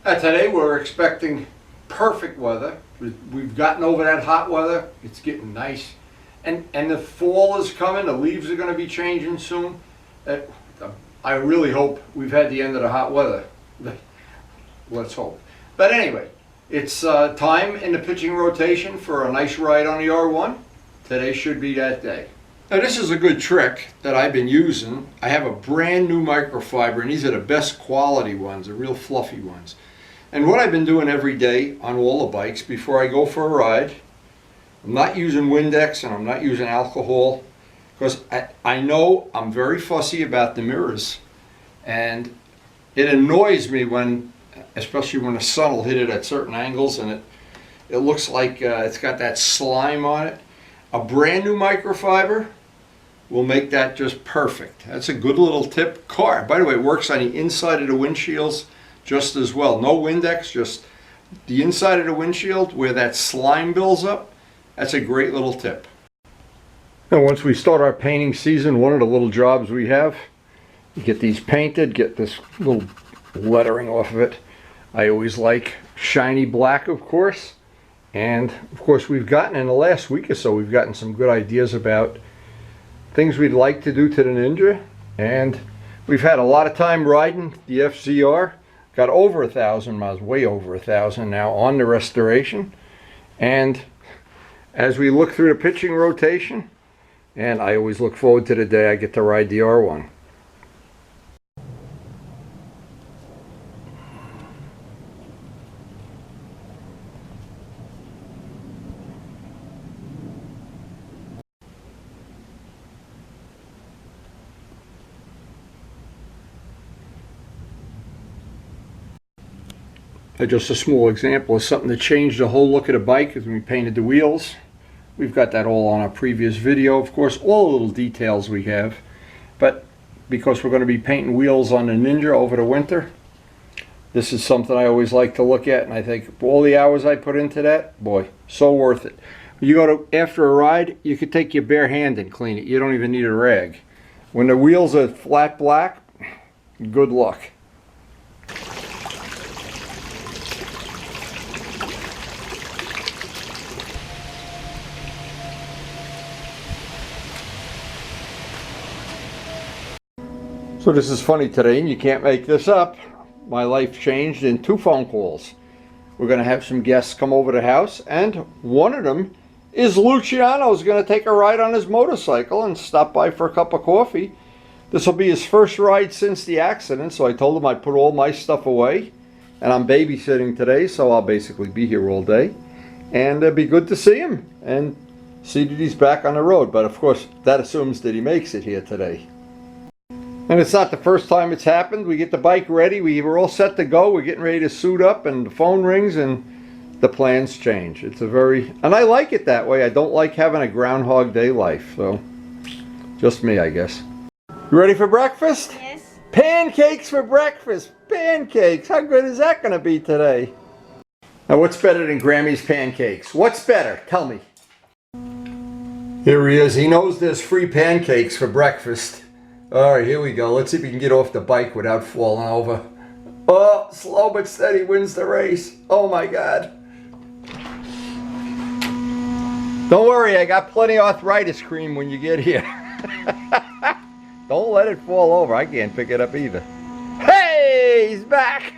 Today we're expecting perfect weather. We've gotten over that hot weather. It's getting nice. And the fall is coming. The leaves are going to be changing soon. I really hope we've had the end of the hot weather. Let's hope. But anyway, it's time in the pitching rotation for a nice ride on the R1. Today should be that day. Now this is a good trick that I've been using. I have a brand new microfiber, and these are the best quality ones, the real fluffy ones. And what I've been doing every day on all the bikes before I go for a ride, I'm not using Windex and I'm not using alcohol, because I know I'm very fussy about the mirrors, and it annoys me when, especially when the sun will hit it at certain angles and it looks like it's got that slime on it. A brand new microfiber will make that just perfect. That's a good little tip. By the way, it works on the inside of the windshields just as well. No Windex, just the inside of the windshield where that slime builds up. That's a great little tip. Now once we start our painting season, one of the little jobs we have, you get these painted, get this little lettering off of it. I always like shiny black, of course. And of course we've gotten, in the last week or so, we've gotten some good ideas about things we'd like to do to the Ninja. And we've had a lot of time riding the FZR. Got over 1,000 miles, way over 1,000 now on the restoration. And as we look through the pitching rotation, and I always look forward to the day I get to ride the R1. Just a small example of something that changed the whole look of the bike as we painted the wheels. We've got that all on our previous video, of course, all the little details we have. But because we're going to be painting wheels on the Ninja over the winter, this is something I always like to look at, and I think all the hours I put into that, boy, so worth it. You go to, after a ride, you could take your bare hand and clean it. You don't even need a rag. When the wheels are flat black, good luck. So this is funny today, and you can't make this up. My life changed in 2 phone calls. We're going to have some guests come over the house, and one of them is Luciano. Who's going to take a ride on his motorcycle and stop by for a cup of coffee. This will be his first ride since the accident, so I told him I'd put all my stuff away. And I'm babysitting today, so I'll basically be here all day. And it'd be good to see him and see that he's back on the road. But of course, that assumes that he makes it here today. And it's not the first time it's happened. We get the bike ready, we're all set to go, we're getting ready to suit up, and the phone rings and the plans change. It's and I like it that way. I don't like having a Groundhog Day life, so just me, I guess. You ready for breakfast? Yes. Pancakes for breakfast. Pancakes. How good is that going to be today? Now what's better than Grammy's pancakes? What's better? Tell me. Here he is. He knows there's free pancakes for breakfast. All right, here we go. Let's see if we can get off the bike without falling over. Oh, slow but steady wins the race. Oh my God. Don't worry, I got plenty of arthritis cream when you get here. Don't let it fall over. I can't pick it up either. Hey, he's back.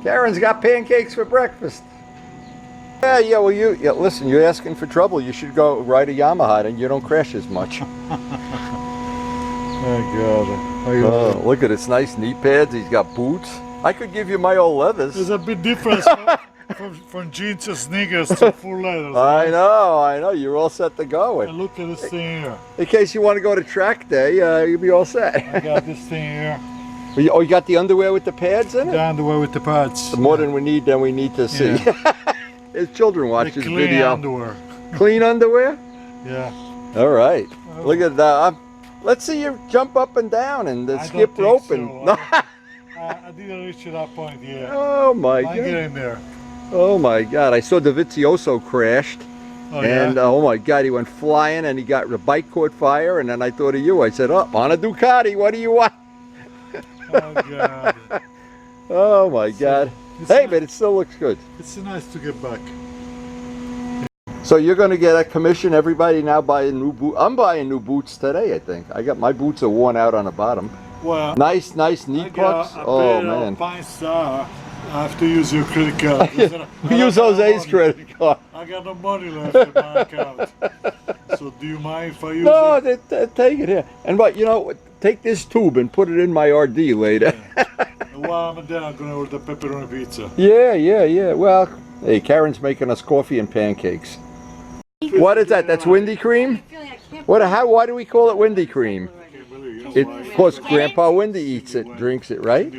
Karen's got pancakes for breakfast. Yeah, well, listen, you're asking for trouble. You should go ride a Yamaha and you don't crash as much. Oh God. Oh, look at its nice knee pads. He's got boots. I could give you my old leathers. There's a big difference from jeans and sneakers to full leathers. I know. You're all set to go. And look at this thing here. In case you want to go to track day, you'll be all set. I got this thing here. Oh, you got the underwear with the pads in it? The underwear with the pads. The more than we need to see. Yeah. There's children watch this clean video. Underwear. Clean underwear? Yeah. All right. Look at that. Let's see you jump up and down and skip rope. So. No. I didn't reach that point yet. Oh my God. I'm getting there. Oh my God. I saw Davizioso crashed. Oh, and yeah? oh my God, he went flying and the bike caught fire, and then I thought of you. I said, oh, on a Ducati, what do you want? Oh God. Oh my God. Hey, but it still looks good. It's nice to get back. So you're going to get a commission. Everybody now buying new boots. I'm buying new boots today, I think. I got my boots are worn out on the bottom. Well, Nice knee pucks. Oh man. Pine Star. I have to use your credit card. Use Jose's credit card. I got no money left in my account. So do you mind if I use No, it? take it here. And but you know, take this tube and put it in my RD later. While I'm there, I'm gonna order pepperoni pizza. Yeah. Well, hey, Karen's making us coffee and pancakes. What is that? That's windy cream? Why do we call it windy cream? Of course, Grandpa Windy eats it, drinks it, right?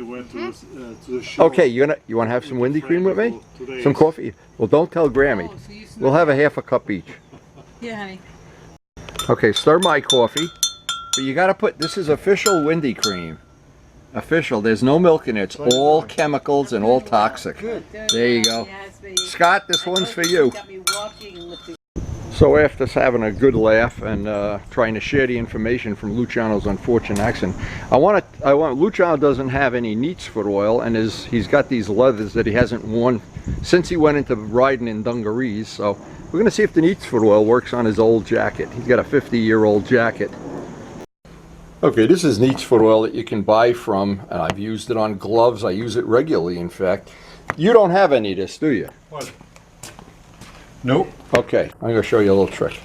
Okay, you want to have some windy cream with me? Some coffee? Well, don't tell Grammy. We'll have a half a cup each. Yeah, honey. Okay, stir my coffee. But you got to put, this is official windy cream. Official. There's no milk in it. It's all chemicals and all toxic. There you go. Scott, this one's for you. So after having a good laugh and trying to share the information from Luciano's unfortunate accident, Luciano doesn't have any neat's foot oil, and he's got these leathers that he hasn't worn since he went into riding in dungarees. So we're going to see if the neat's foot oil works on his old jacket. He's got a 50-year-old jacket. Okay, this is neat's foot oil that you can buy from, and I've used it on gloves. I use it regularly, in fact. You don't have any of this, do you? What? Nope. Okay, I'm going to show you a little trick.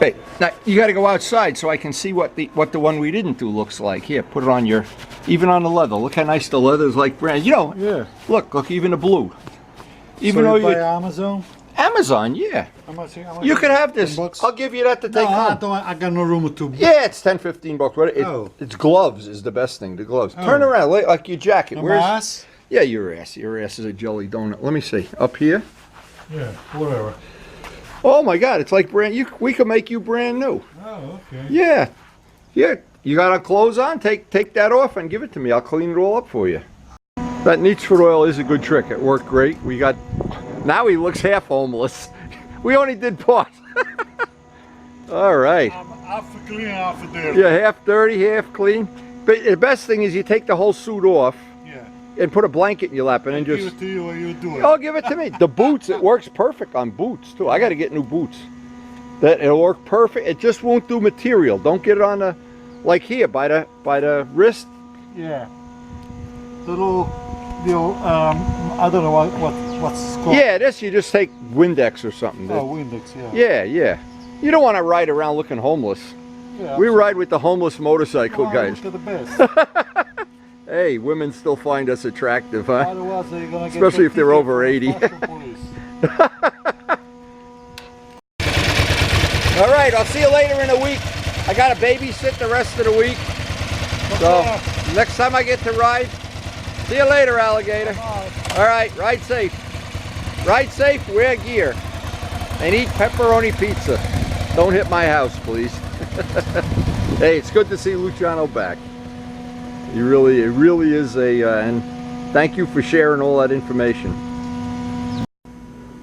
Hey, now you got to go outside so I can see what the one we didn't do looks like. Here, put it on even on the leather. Look how nice the leather is, like brand. You know, Yeah. look, even the blue. Even So though you buy Amazon? Amazon, yeah. How much You could have this. 10 bucks? I'll give you that to take home. I got no room to. Yeah, it's 10, 15 bucks. Oh. It's gloves is the best thing, the gloves. Oh. Turn around, like your jacket. My ass? Yeah, your ass. Your ass is a jelly donut. Let me see. Up here. Yeah, whatever. Oh my God, it's like we could make you brand new. Oh, okay. Yeah. You got our clothes on? Take that off and give it to me. I'll clean it all up for you. That neat's foot oil is a good trick. It worked great. Now he looks half homeless. We only did part. All right. I'm half clean, half dirty. Yeah, half dirty, half clean. But the best thing is you take the whole suit off. Yeah. And put a blanket in your lap and then Give just... it to you or you do it. Oh, give it to me. The boots, it works perfect on boots too. I got to get new boots. It'll work perfect. It just won't do material. Don't get it on the, like here, by the wrist. Yeah. Little, I don't know what's called. Yeah, this you just take Windex or something. Oh, Windex, yeah. Yeah. You don't want to ride around looking homeless. Yeah, We ride with the homeless motorcycle guys. Look at the best. Hey, women still find us attractive, huh? Otherwise, they're gonna get Especially the if they're ticket over from 80. Boston Police. All right, I'll see you later in a week. I got to babysit the rest of the week. So next time I get to ride, see you later, alligator. All right, ride safe. Ride safe, wear gear, and eat pepperoni pizza. Don't hit my house, please. Hey, it's good to see Luciano back. It really is and thank you for sharing all that information.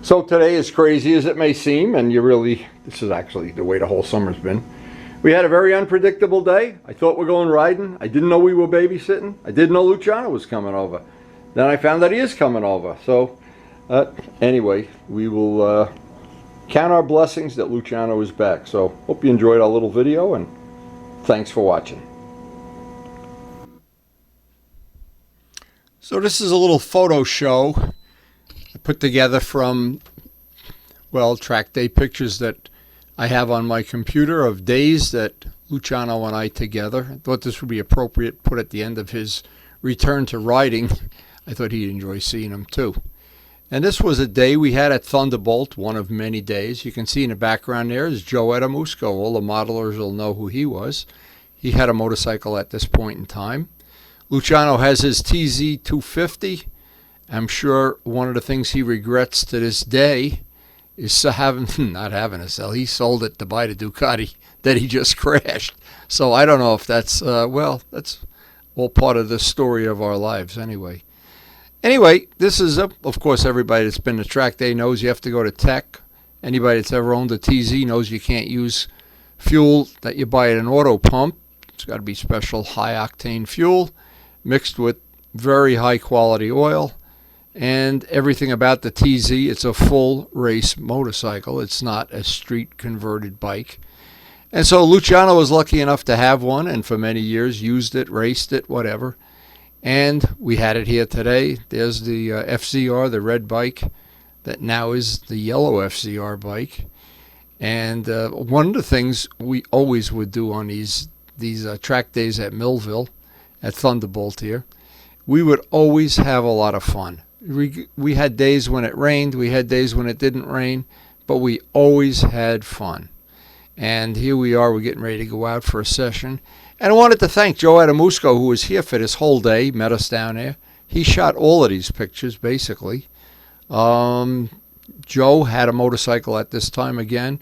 So today, as crazy as it may seem, and this is actually the way the whole summer's been. We had a very unpredictable day. I thought we're going riding. I didn't know we were babysitting. I didn't know Luciano was coming over. Then I found that he is coming over. So anyway, we will count our blessings that Luciano is back. So hope you enjoyed our little video, and thanks for watching. So this is a little photo show I put together from, well, Trackday pictures that I have on my computer of days that Luciano and I together. I thought this would be appropriate put at the end of his return to riding. I thought he'd enjoy seeing them too. And this was a day we had at Thunderbolt, one of many days. You can see in the background there is Joe Adamusco. All the modelers will know who he was. He had a motorcycle at this point in time. Luciano has his TZ250. I'm sure one of the things he regrets to this day is not having a sell. He sold it to buy the Ducati that he just crashed. So I don't know if that's, that's all part of the story of our lives anyway. Anyway, this is, of course, everybody that's been to Trackday knows you have to go to tech. Anybody that's ever owned a TZ knows you can't use fuel that you buy at an auto pump. It's got to be special high-octane fuel mixed with very high quality oil, and everything about the TZ. It's a full race motorcycle. It's not a street converted bike. And so Luciano was lucky enough to have one, and for many years used it, raced it, whatever. And we had it here today. There's the FZR, the red bike, that now is the yellow FZR bike. And one of the things we always would do on these track days at Millville, at Thunderbolt here, we would always have a lot of fun. We had days when it rained, we had days when it didn't rain, but we always had fun. And here we are, we're getting ready to go out for a session. And I wanted to thank Joe Adamusco, who was here for this whole day, met us down there. He shot all of these pictures, basically. Joe had a motorcycle at this time again,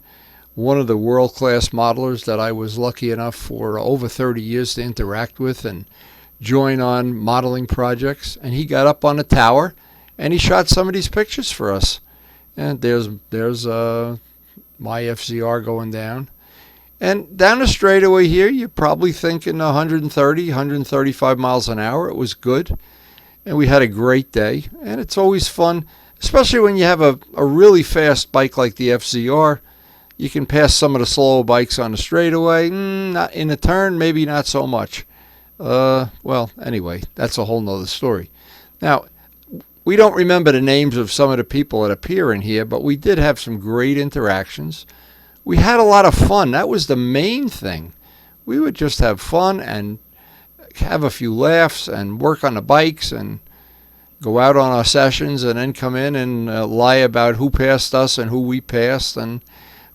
one of the world-class modelers that I was lucky enough for over 30 years to interact with and join on modeling projects. And he got up on the tower and he shot some of these pictures for us. And there's my FZR going down. And down the straightaway here, you're probably thinking 130, 135 miles an hour. It was good. And we had a great day. And it's always fun, especially when you have a really fast bike like the FZR. You can pass some of the slower bikes on the straightaway. Not in a turn, maybe not so much. Well, anyway, that's a whole nother story. Now, we don't remember the names of some of the people that appear in here, but we did have some great interactions. We had a lot of fun. That was the main thing. We would just have fun and have a few laughs and work on the bikes and go out on our sessions and then come in and lie about who passed us and who we passed. And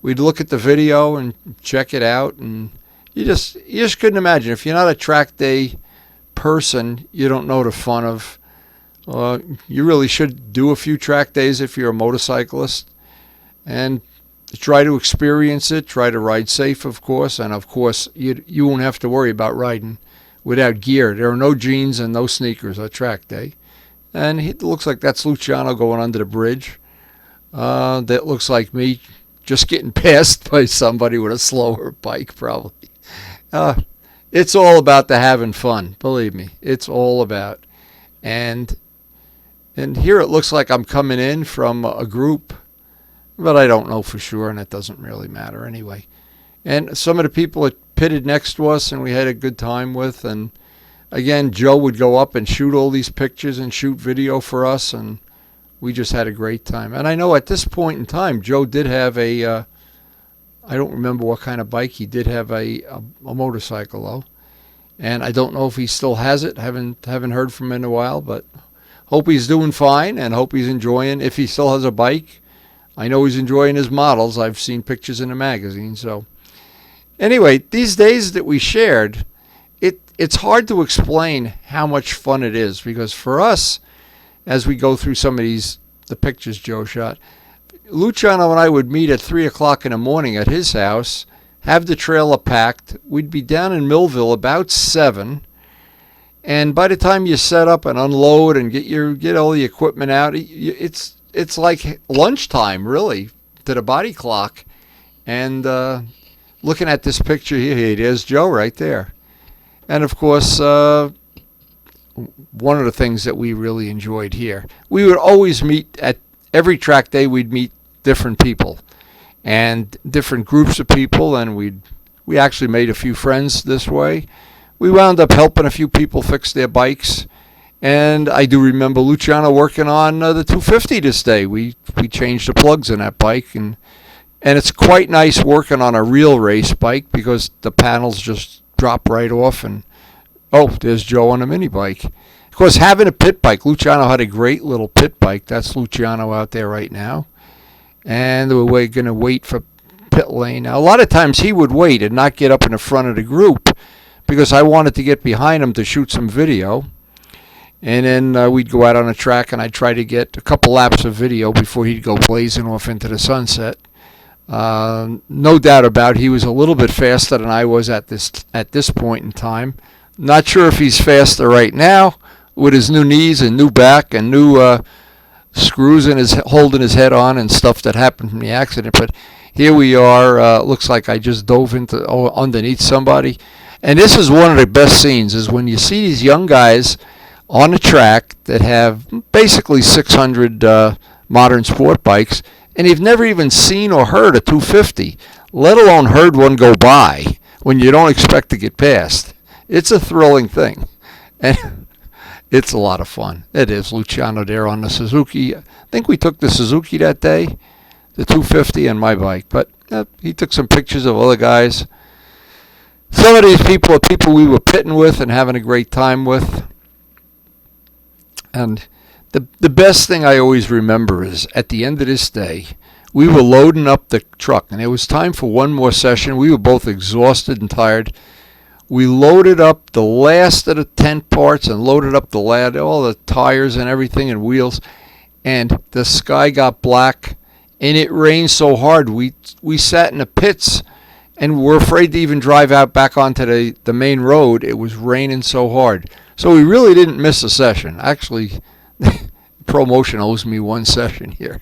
we'd look at the video and check it out. And you just couldn't imagine. If you're not a track day person, you don't know the fun of. You really should do a few track days if you're a motorcyclist. And try to experience it, try to ride safe, of course, and of course you won't have to worry about riding without gear. There are no jeans and no sneakers at track day. And it looks like that's Luciano going under the bridge. That looks like me just getting passed by somebody with a slower bike, probably. It's all about the having fun, believe me. It's all about. And here it looks like I'm coming in from a group, but I don't know for sure, and it doesn't really matter anyway. And some of the people that pitted next to us and we had a good time with, and again, Joe would go up and shoot all these pictures and shoot video for us, and we just had a great time. And I know at this point in time, Joe did have I don't remember what kind of bike, he did have a motorcycle though. And I don't know if he still has it, haven't heard from him in a while, but hope he's doing fine and hope he's enjoying, if he still has a bike. I know he's enjoying his models. I've seen pictures in the magazine. So anyway, these days that we shared, it's hard to explain how much fun it is, because for us, as we go through some of the pictures Joe shot, Luciano and I would meet at 3 o'clock in the morning at his house, have the trailer packed. We'd be down in Millville about 7. And by the time you set up and unload and get all the equipment out, it's like lunchtime, really, to the body clock. And looking at this picture here, there's Joe right there. And, of course, one of the things that we really enjoyed here, we would always meet at every track day. We'd meet different people and different groups of people, and we actually made a few friends this way. We wound up helping a few people fix their bikes. And I do remember Luciano working on the 250 this day. We changed the plugs in that bike, and it's quite nice working on a real race bike because the panels just drop right off. And there's Joe on a mini bike. Of course, having a pit bike, Luciano had a great little pit bike. That's Luciano out there right now. And we're going to wait for pit lane. Now, a lot of times he would wait and not get up in the front of the group because I wanted to get behind him to shoot some video. And then we'd go out on a track, and I'd try to get a couple laps of video before he'd go blazing off into the sunset. No doubt about it, he was a little bit faster than I was at this point in time. Not sure if he's faster right now with his new knees and new back and new screws in holding his head on and stuff that happened from the accident. But here we are. Looks like I just dove underneath somebody. And this is one of the best scenes, is when you see these young guys on a track that have basically 600 modern sport bikes, and you've never even seen or heard a 250, let alone heard one go by when you don't expect to get past. It's a thrilling thing, and it's a lot of fun. It is. Luciano there on the Suzuki. I think we took the Suzuki that day, the 250 and my bike, but he took some pictures of other guys. Some of these people are people we were pitting with and having a great time with. And the best thing I always remember is at the end of this day, we were loading up the truck, and it was time for one more session. We were both exhausted and tired. We loaded up the last of the tent parts and loaded up all the tires and everything and wheels, and the sky got black, and it rained so hard we sat in the pits and were afraid to even drive out back onto the main road. It was raining so hard. So we really didn't miss a session. Actually, ProMotion owes me one session here.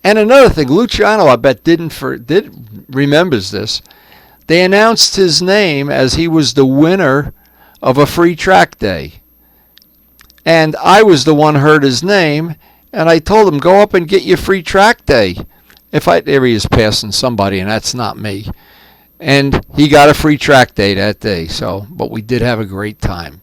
And another thing, Luciano, I bet, remembers this. They announced his name as he was the winner of a free track day. And I was the one heard his name, and I told him, go up and get your free track day. There he is passing somebody, and that's not me. And he got a free track day that day. But we did have a great time.